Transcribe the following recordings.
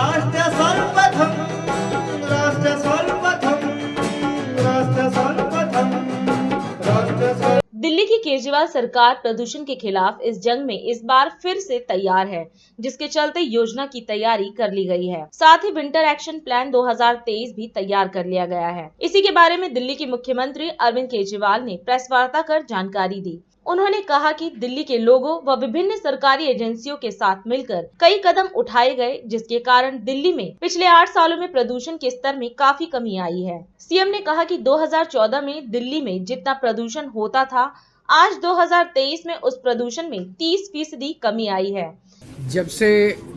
राष्ट्र सर्वप्रथम राष्ट्र सर्वप्रथम राष्ट्र सर्वप्रथम राष्ट्र सर्व। दिल्ली की केजरीवाल सरकार प्रदूषण के खिलाफ इस जंग में इस बार फिर से तैयार है, जिसके चलते योजना की तैयारी कर ली गई है। साथ ही विंटर एक्शन प्लान 2023 भी तैयार कर लिया गया है। इसी के बारे में दिल्ली के मुख्यमंत्री अरविंद केजरीवाल ने प्रेस वार्ता कर जानकारी दी। उन्होंने कहा कि दिल्ली के लोगों व विभिन्न सरकारी एजेंसियों के साथ मिलकर कई कदम उठाए गए, जिसके कारण दिल्ली में पिछले 8 सालों में प्रदूषण के स्तर में काफी कमी आई है। सीएम ने कहा कि 2014 में दिल्ली में जितना प्रदूषण होता था, आज 2023 में उस प्रदूषण में 30% कमी आई है। जब से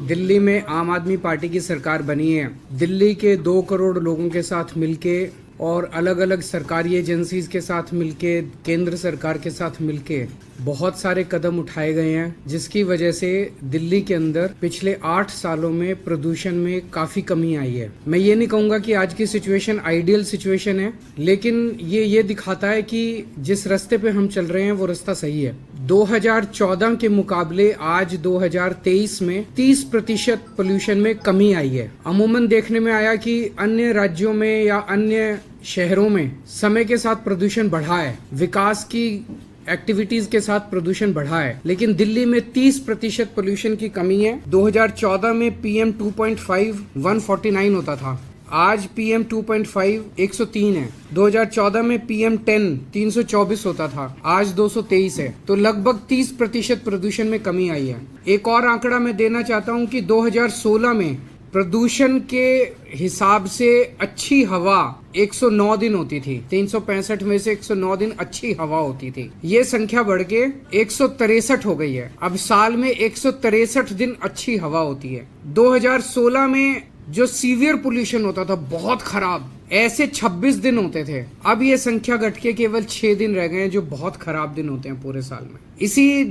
दिल्ली में आम आदमी पार्टी की सरकार बनी है, दिल्ली के 2 करोड़ लोगों के साथ मिलके और अलग अलग सरकारी एजेंसीज के साथ मिलके, केंद्र सरकार के साथ मिलके बहुत सारे कदम उठाए गए हैं, जिसकी वजह से दिल्ली के अंदर पिछले 8 सालों में प्रदूषण में काफी कमी आई है। मैं ये नहीं कहूँगा कि आज की सिचुएशन आइडियल सिचुएशन है, लेकिन ये दिखाता है कि जिस रास्ते पे हम चल रहे हैं वो रास्ता सही है। 2014 के मुकाबले आज 2023 में 30% पोल्यूशन में कमी आई है। अमूमन देखने में आया कि अन्य राज्यों में या अन्य शहरों में समय के साथ प्रदूषण बढ़ा है, विकास की एक्टिविटीज के साथ प्रदूषण बढ़ा है, लेकिन दिल्ली में 30% पोल्यूशन की कमी है। 2014 में PM 2.5 149 होता था, आज PM 2.5 103 है। 2014 में PM 10 324 होता था, आज 223 है। तो लगभग 30% प्रदूषण में कमी आई है। एक और आंकड़ा मैं देना चाहता हूं कि 2016 में प्रदूषण के हिसाब से अच्छी हवा 109 दिन होती थी। 365 में से 109 दिन अच्छी हवा होती थी। ये संख्या बढ़ के 163 हो गई है। अब साल में 163 दिन अच्छी हवा होती है। 2016 में जो सीवियर पोल्यूशन होता था, बहुत खराब, ऐसे 26 दिन होते थे। अब ये संख्या घट के केवल 6 दिन रह गए हैं, जो बहुत खराब दिन होते हैं पूरे साल में। इसी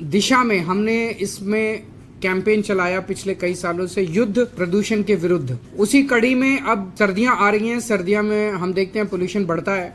दिशा में हमने इसमें कैंपेन चलाया पिछले कई सालों से, युद्ध प्रदूषण के विरुद्ध। उसी कड़ी में अब सर्दियां आ रही हैं। सर्दियों में हम देखते हैं पोल्यूशन बढ़ता है।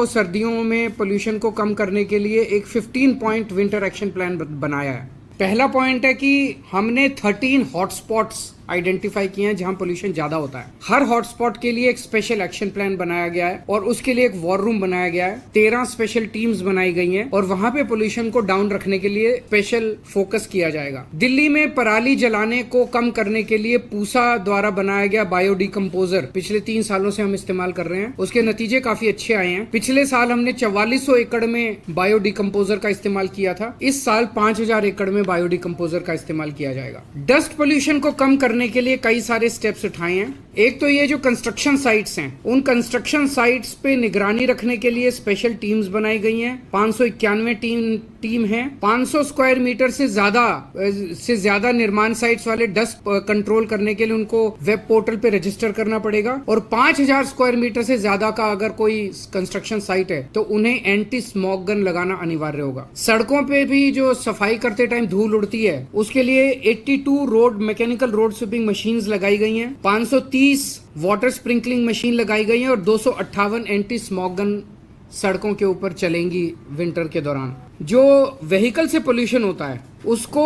सर्दियों में पोल्यूशन को कम करने के लिए एक 15 पॉइंट विंटर एक्शन प्लान बनाया है। पहला पॉइंट है कि हमने 13 हॉटस्पॉट्स आइडेंटिफाई किए हैं जहां पोल्यूशन ज्यादा होता है। हर हॉटस्पॉट के लिए एक स्पेशल एक्शन प्लान बनाया गया है और उसके लिए एक वॉर रूम बनाया गया है। 13 स्पेशल टीम्स बनाई गई हैं और वहां पे पोल्यूशन को डाउन रखने के लिए स्पेशल फोकस किया जाएगा। दिल्ली में पराली जलाने को कम करने के लिए पूसा द्वारा बनाया गया बायोडिकम्पोजर पिछले 3 सालों से हम इस्तेमाल कर रहे हैं। उसके नतीजे काफी अच्छे आए हैं। पिछले साल हमने 4400 एकड़ में बायोडिकम्पोजर का इस्तेमाल किया था। इस साल 5000 एकड़ में बायोडिकम्पोजर का इस्तेमाल किया जाएगा। डस्ट पोल्यूशन को कम करने के लिए कई सारे स्टेप्स उठाए हैं। एक तो ये जो कंस्ट्रक्शन साइट्स हैं, उन कंस्ट्रक्शन साइट्स पे निगरानी रखने के लिए स्पेशल टीम्स बनाई गई हैं। 591 टीम है। 500 स्क्वायर मीटर से ज्यादा निर्माण साइट्स वाले डस्ट कंट्रोल करने के लिए उनको वेब पोर्टल पे रजिस्टर करना पड़ेगा और 5000 स्क्वायर मीटर से ज्यादा का अगर कोई कंस्ट्रक्शन साइट है तो उन्हें एंटी स्मोक गन लगाना अनिवार्य होगा। सड़कों पे भी जो सफाई करते टाइम धूल उड़ती है, उसके लिए 82 मैकेनिकल रोड स्वीपिंग मशीन्स लगाई गई हैं। 530 वाटर स्प्रिंकलिंग मशीन लगाई गई है और 258 एंटी स्मोक गन सड़कों के ऊपर चलेंगी विंटर के दौरान। जो व्हीकल से पोल्यूशन होता है उसको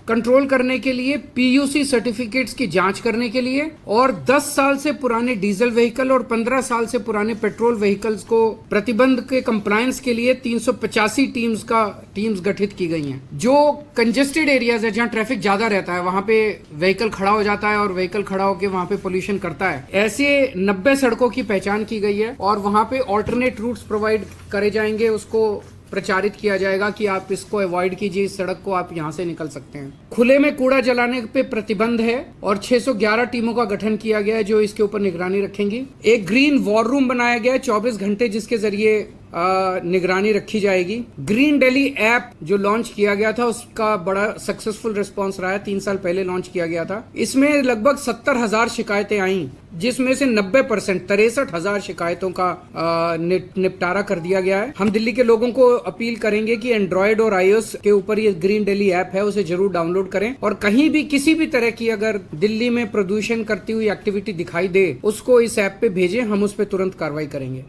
कंट्रोल करने के लिए PUC सर्टिफिकेट्स की जांच करने के लिए और 10 साल से पुराने डीजल व्हीकल और 15 साल से पुराने पेट्रोल व्हीकल्स को प्रतिबंध के कंप्लायंस के लिए 385 टीम्स गठित की गई हैं। जो कंजेस्टेड एरियाज है, जहां ट्रैफिक ज्यादा रहता है, वहां पे व्हीकल खड़ा हो जाता है और व्हीकल खड़ा होकर वहां पे पोल्यूशन करता है। ऐसे 90 सड़कों की पहचान की गई है और वहां पे ऑल्टरनेट रूट्स प्रोवाइड करे जाएंगे। उसको प्रचारित किया जाएगा कि आप इसको अवॉइड कीजिए, इस सड़क को आप यहाँ से निकल सकते हैं। खुले में कूड़ा जलाने पे प्रतिबंध है और 611 टीमों का गठन किया गया है जो इसके ऊपर निगरानी रखेंगी। एक ग्रीन वॉर रूम बनाया गया है 24 घंटे, जिसके जरिए निगरानी रखी जाएगी। ग्रीन दिल्ली ऐप जो लॉन्च किया गया था, उसका बड़ा सक्सेसफुल रिस्पांस रहा है। 3 साल पहले लॉन्च किया गया था। इसमें लगभग 70,000 शिकायतें आई, जिसमें से 90% 63,000 शिकायतों का निपटारा कर दिया गया है। हम दिल्ली के लोगों को अपील करेंगे कि एंड्रॉयड और iOS के ऊपर ये ग्रीन दिल्ली ऐप है, उसे जरूर डाउनलोड करें और कहीं भी किसी भी तरह की अगर दिल्ली में प्रदूषण करती हुई एक्टिविटी दिखाई दे, उसको इस ऐप पे भेजें, हम उस पर तुरंत कार्रवाई करेंगे।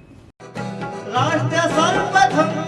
राष्ट्र सर्वप्रथम